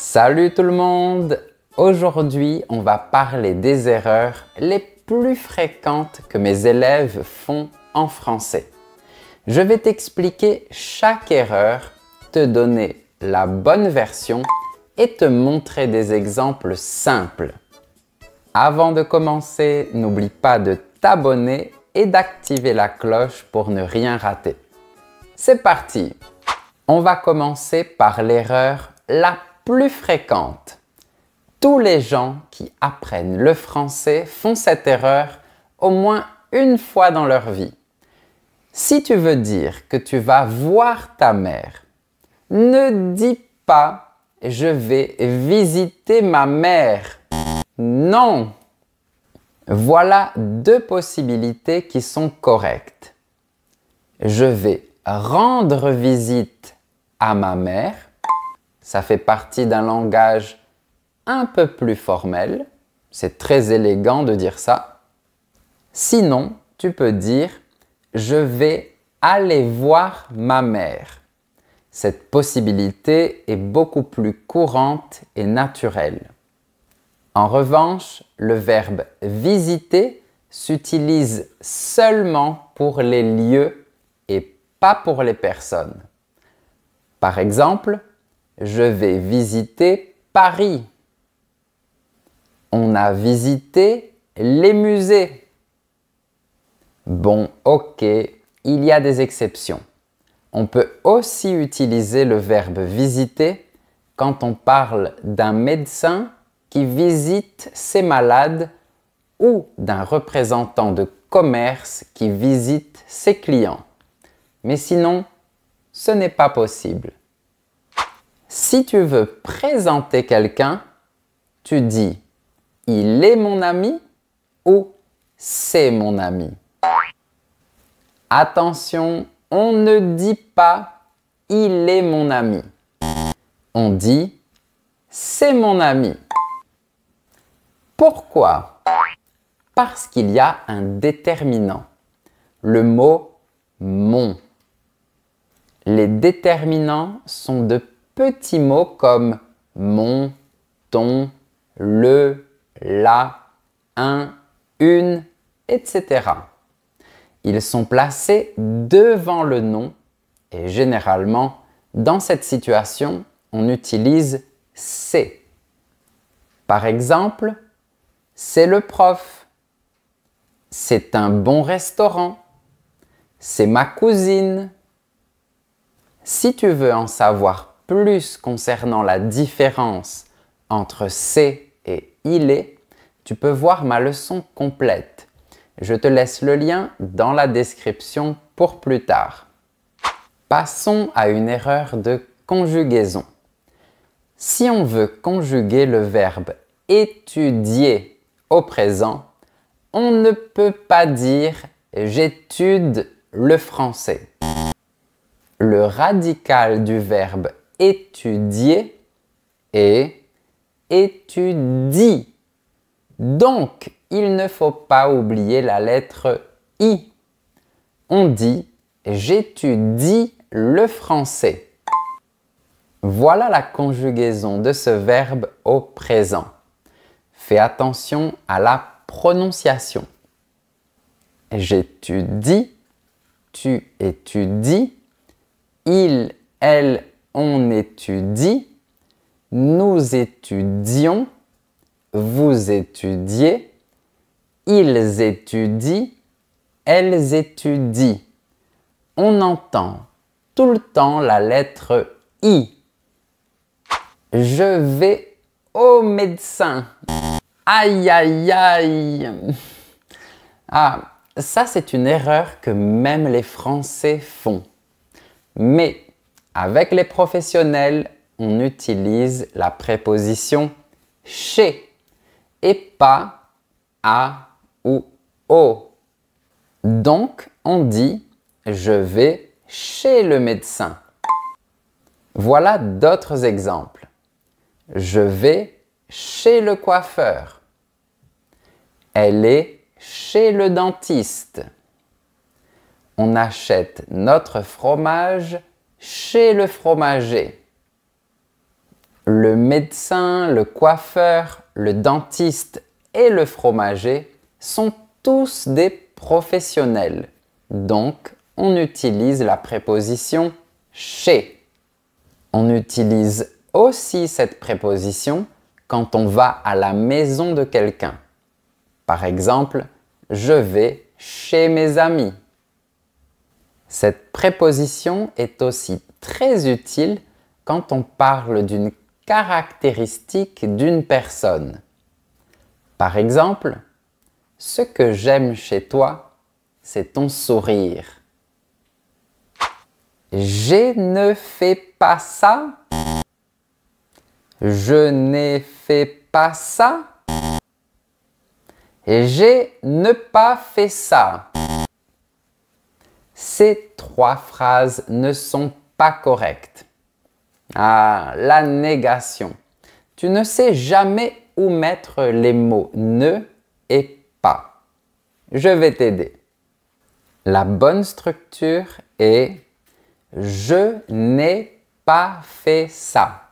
Salut tout le monde! Aujourd'hui, on va parler des erreurs les plus fréquentes que mes élèves font en français. Je vais t'expliquer chaque erreur, te donner la bonne version et te montrer des exemples simples. Avant de commencer, n'oublie pas de t'abonner et d'activer la cloche pour ne rien rater. C'est parti! On va commencer par l'erreur la plus fréquente. Tous les gens qui apprennent le français font cette erreur au moins une fois dans leur vie. Si tu veux dire que tu vas voir ta mère, ne dis pas « je vais visiter ma mère ». Non! Voilà deux possibilités qui sont correctes. Je vais rendre visite à ma mère. Ça fait partie d'un langage un peu plus formel. C'est très élégant de dire ça. Sinon, tu peux dire « je vais aller voir ma mère ». Cette possibilité est beaucoup plus courante et naturelle. En revanche, le verbe « visiter » s'utilise seulement pour les lieux et pas pour les personnes. Par exemple, je vais visiter Paris. On a visité les musées. Bon, ok, il y a des exceptions. On peut aussi utiliser le verbe visiter quand on parle d'un médecin qui visite ses malades ou d'un représentant de commerce qui visite ses clients. Mais sinon, ce n'est pas possible. Si tu veux présenter quelqu'un, tu dis « il est mon ami » ou « c'est mon ami ». Attention, on ne dit pas « il est mon ami ». On dit « c'est mon ami ». Pourquoi? Parce qu'il y a un déterminant, le mot « mon ». Les déterminants sont de petits mots comme mon, ton, le, la, un, une, etc. Ils sont placés devant le nom et généralement, dans cette situation, on utilise « c'est ». Par exemple, c'est le prof, c'est un bon restaurant, c'est ma cousine. Si tu veux en savoir plus concernant la différence entre c'est et il est, tu peux voir ma leçon complète. Je te laisse le lien dans la description pour plus tard. Passons à une erreur de conjugaison. Si on veut conjuguer le verbe étudier au présent, on ne peut pas dire « j'étude le français ». Le radical du verbe étudier est étudie. Donc, il ne faut pas oublier la lettre I. On dit j'étudie le français. Voilà la conjugaison de ce verbe au présent. Fais attention à la prononciation. J'étudie, tu étudies, il, elle, on étudie, nous étudions, vous étudiez, ils étudient, elles étudient. On entend tout le temps la lettre I. Je vais au médecin. Aïe, aïe, aïe. Ah, ça c'est une erreur que même les Français font. Mais avec les professionnels, on utilise la préposition « chez » et pas « à » ou « au ». Donc, on dit « je vais chez le médecin ». Voilà d'autres exemples. Je vais chez le coiffeur. Elle est chez le dentiste. On achète notre fromage chez le fromager. Le médecin, le coiffeur, le dentiste et le fromager sont tous des professionnels. Donc, on utilise la préposition chez. On utilise aussi cette préposition quand on va à la maison de quelqu'un. Par exemple, je vais chez mes amis. Cette préposition est aussi très utile quand on parle d'une caractéristique d'une personne. Par exemple, ce que j'aime chez toi, c'est ton sourire. Je ne fais pas ça. Je n'ai fait pas ça. J'ai ne pas fait ça. Ces trois phrases ne sont pas correctes. Ah, la négation. Tu ne sais jamais où mettre les mots ne et pas. Je vais t'aider. La bonne structure est je n'ai pas fait ça.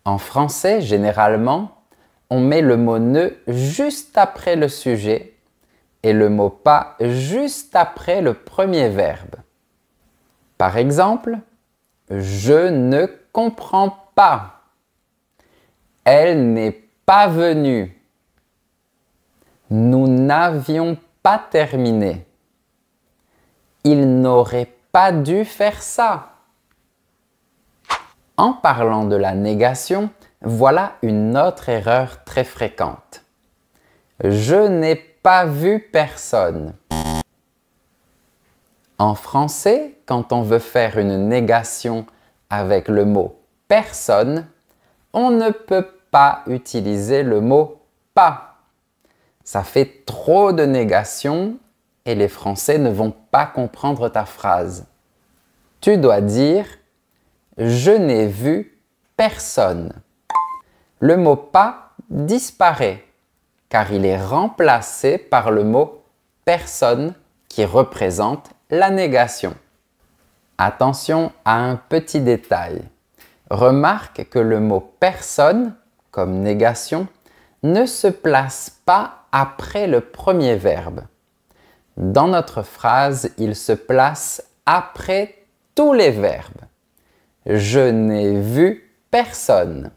En français, généralement, on met le mot ne juste après le sujet et le mot pas juste après le premier verbe. Par exemple, je ne comprends pas. Elle n'est pas venue. Nous n'avions pas terminé. Il n'aurait pas dû faire ça. En parlant de la négation, voilà une autre erreur très fréquente. Je n'ai pas vu personne. En français, quand on veut faire une négation avec le mot personne, on ne peut pas utiliser le mot pas. Ça fait trop de négation et les Français ne vont pas comprendre ta phrase. Tu dois dire je n'ai vu personne. Le mot pas disparaît car il est remplacé par le mot personne qui représente la négation. Attention à un petit détail. Remarque que le mot personne, comme négation, ne se place pas après le premier verbe. Dans notre phrase, il se place après tous les verbes. Je n'ai vu personne.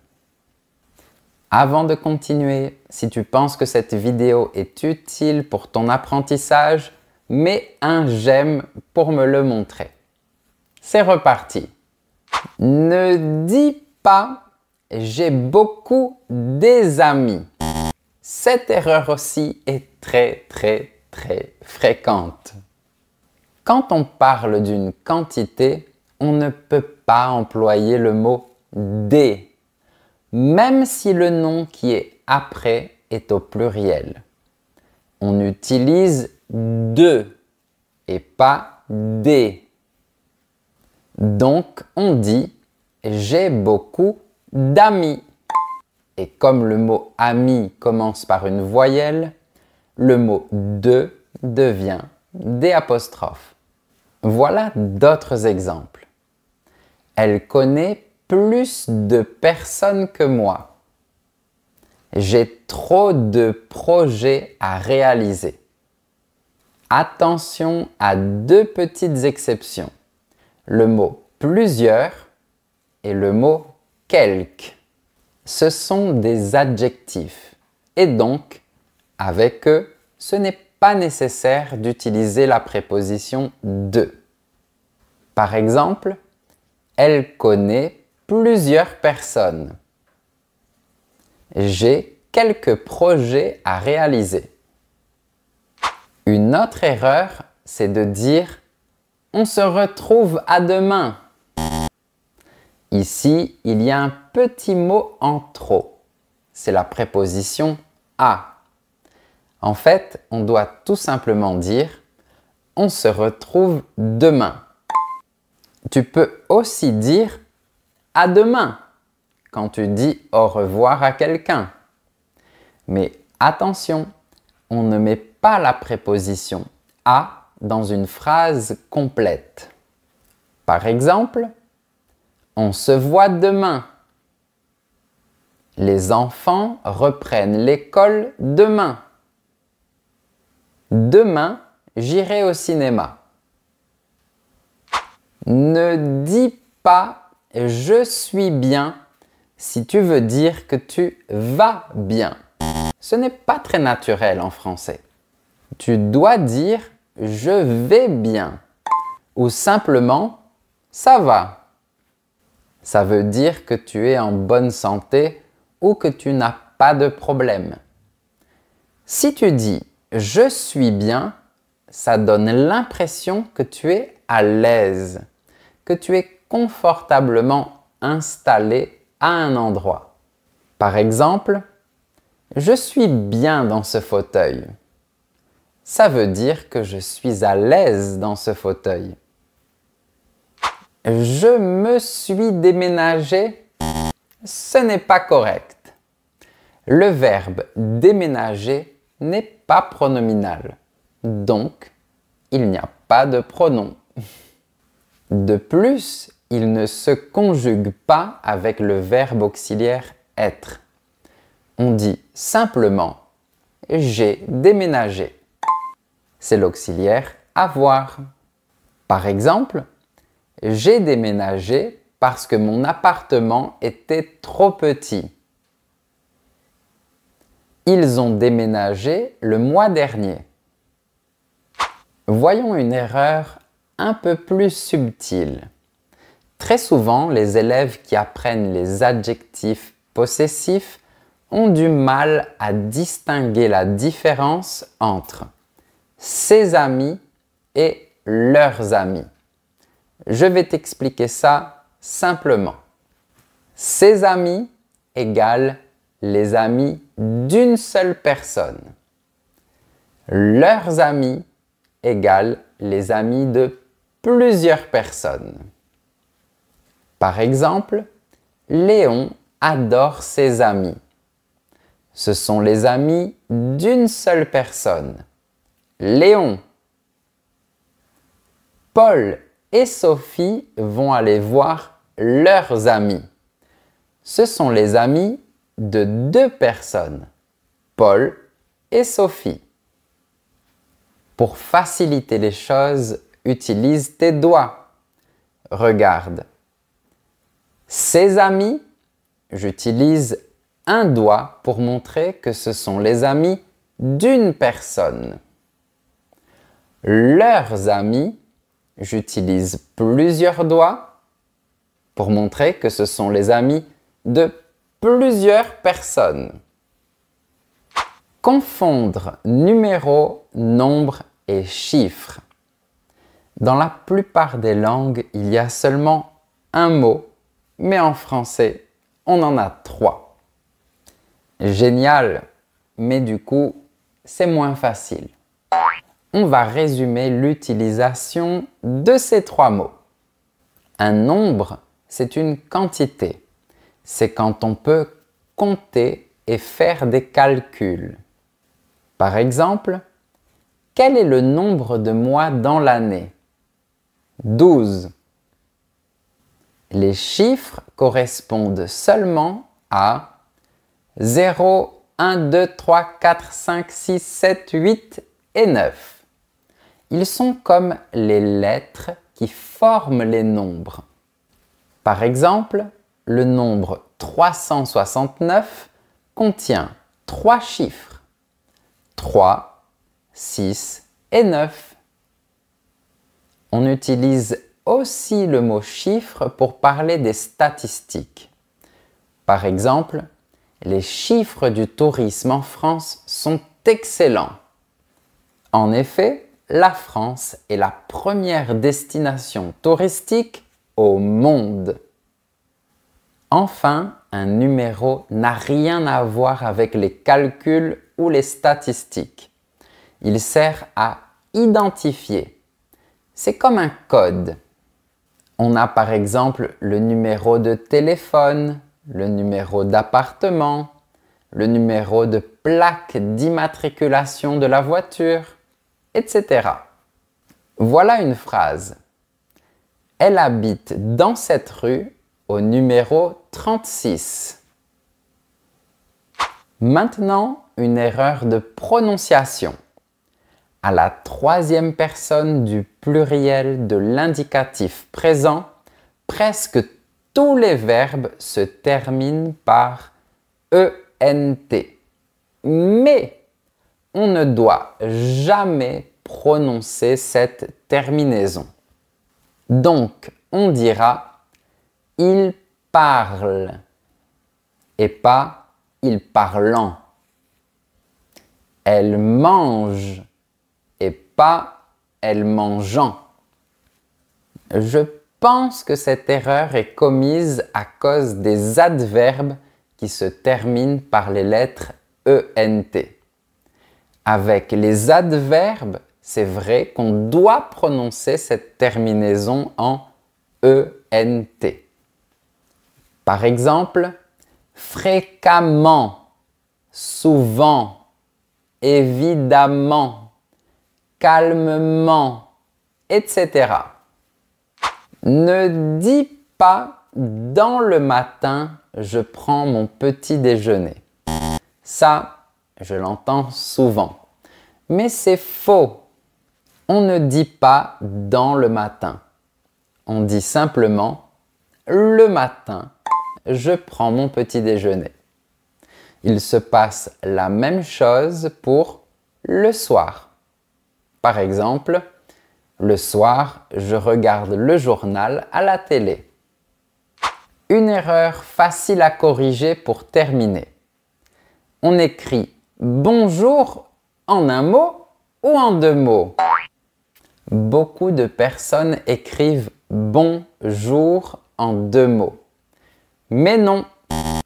Avant de continuer, si tu penses que cette vidéo est utile pour ton apprentissage, mets un j'aime pour me le montrer. C'est reparti. Ne dis pas « j'ai beaucoup des amis ». Cette erreur aussi est très fréquente. Quand on parle d'une quantité, on ne peut pas employer le mot « des », même si le nom qui est après est au pluriel. On utilise « de » et pas « des ». Donc, on dit « j'ai beaucoup d'amis ». Et comme le mot « ami » commence par une voyelle, le mot « de » devient « des ». Voilà d'autres exemples. Elle connaît plus de personnes que moi. J'ai trop de projets à réaliser. Attention à deux petites exceptions. Le mot « plusieurs » et le mot « quelques ». Ce sont des adjectifs et donc, avec eux, ce n'est pas nécessaire d'utiliser la préposition « de ». Par exemple, elle connaît plusieurs personnes. J'ai quelques projets à réaliser. Une autre erreur, c'est de dire « on se retrouve à demain ». Ici, il y a un petit mot en trop. C'est la préposition « à ». En fait, on doit tout simplement dire « on se retrouve demain ». Tu peux aussi dire « à demain » quand tu dis au revoir à quelqu'un. Mais attention, on ne met pas la préposition « à » dans une phrase complète. Par exemple, on se voit demain. Les enfants reprennent l'école demain. Demain, j'irai au cinéma. Ne dis pas « je suis bien » si tu veux dire que tu vas bien. Ce n'est pas très naturel en français. Tu dois dire « je vais bien » ou simplement « ça va ». Ça veut dire que tu es en bonne santé ou que tu n'as pas de problème. Si tu dis « je suis bien », ça donne l'impression que tu es à l'aise, que tu es confortablement installé à un endroit. Par exemple, « je suis bien dans ce fauteuil ». Ça veut dire que je suis à l'aise dans ce fauteuil. Je me suis déménagé, ce n'est pas correct. Le verbe déménager n'est pas pronominal, donc il n'y a pas de pronom. De plus, il ne se conjugue pas avec le verbe auxiliaire être. On dit simplement j'ai déménagé. C'est l'auxiliaire avoir. Par exemple, j'ai déménagé parce que mon appartement était trop petit. Ils ont déménagé le mois dernier. Voyons une erreur un peu plus subtile. Très souvent, les élèves qui apprennent les adjectifs possessifs ont du mal à distinguer la différence entre ses amis et leurs amis. Je vais t'expliquer ça simplement. Ses amis égale les amis d'une seule personne. Leurs amis égale les amis de plusieurs personnes. Par exemple, Léon adore ses amis. Ce sont les amis d'une seule personne. Léon. Paul et Sophie vont aller voir leurs amis. Ce sont les amis de deux personnes, Paul et Sophie. Pour faciliter les choses, utilise tes doigts. Regarde. Ses amis, j'utilise un doigt pour montrer que ce sont les amis d'une personne. Leurs amis, j'utilise plusieurs doigts pour montrer que ce sont les amis de plusieurs personnes. Confondre numéros, nombres et chiffres. Dans la plupart des langues, il y a seulement un mot, mais en français, on en a 3. Génial, mais du coup, c'est moins facile. On va résumer l'utilisation de ces 3 mots. Un nombre, c'est une quantité. C'est quand on peut compter et faire des calculs. Par exemple, quel est le nombre de mois dans l'année? 12. Les chiffres correspondent seulement à 0, 1, 2, 3, 4, 5, 6, 7, 8 et 9. Ils sont comme les lettres qui forment les nombres. Par exemple, le nombre 369 contient 3 chiffres, 3, 6 et 9. On utilise aussi le mot chiffre pour parler des statistiques. Par exemple, les chiffres du tourisme en France sont excellents. En effet, la France est la première destination touristique au monde. Enfin, un numéro n'a rien à voir avec les calculs ou les statistiques. Il sert à identifier. C'est comme un code. On a par exemple le numéro de téléphone, le numéro d'appartement, le numéro de plaque d'immatriculation de la voiture, etc. Voilà une phrase. Elle habite dans cette rue au numéro 36. Maintenant, une erreur de prononciation. À la troisième personne du pluriel de l'indicatif présent, presque tous les verbes se terminent par ENT. Mais on ne doit jamais prononcer cette terminaison. Donc, on dira « il parle » et pas « il parlant ». Elle mange et pas « elle mangeant ». Je pense que cette erreur est commise à cause des adverbes qui se terminent par les lettres ENT. Avec les adverbes, c'est vrai qu'on doit prononcer cette terminaison en ENT. Par exemple, fréquemment, souvent, évidemment, calmement, etc. Ne dis pas dans le matin, je prends mon petit déjeuner. Ça, je l'entends souvent. Mais c'est faux. On ne dit pas dans le matin. On dit simplement le matin, je prends mon petit déjeuner. Il se passe la même chose pour le soir. Par exemple, le soir, je regarde le journal à la télé. Une erreur facile à corriger pour terminer. On écrit bonjour en un mot ou en deux mots? Beaucoup de personnes écrivent bonjour en deux mots. Mais non,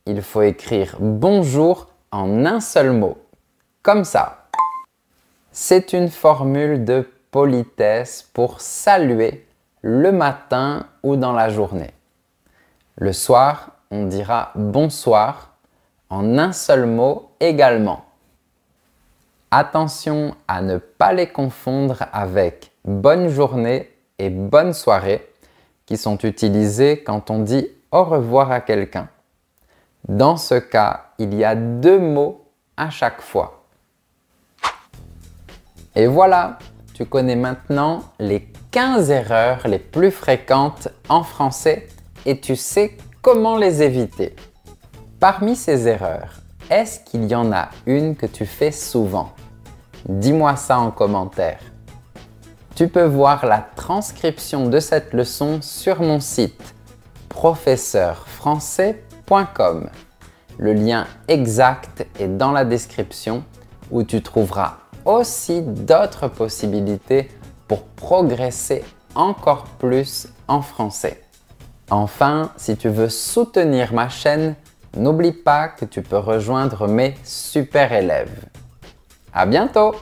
il faut écrire bonjour en un seul mot, comme ça. C'est une formule de politesse pour saluer le matin ou dans la journée. Le soir, on dira bonsoir en un seul mot également. Attention à ne pas les confondre avec bonne journée et bonne soirée qui sont utilisés quand on dit au revoir à quelqu'un. Dans ce cas, il y a deux mots à chaque fois. Et voilà, tu connais maintenant les 15 erreurs les plus fréquentes en français et tu sais comment les éviter. Parmi ces erreurs, est-ce qu'il y en a une que tu fais souvent? Dis-moi ça en commentaire. Tu peux voir la transcription de cette leçon sur mon site professeurfrançais.com. Le lien exact est dans la description où tu trouveras aussi d'autres possibilités pour progresser encore plus en français. Enfin, si tu veux soutenir ma chaîne, n'oublie pas que tu peux rejoindre mes super élèves. À bientôt!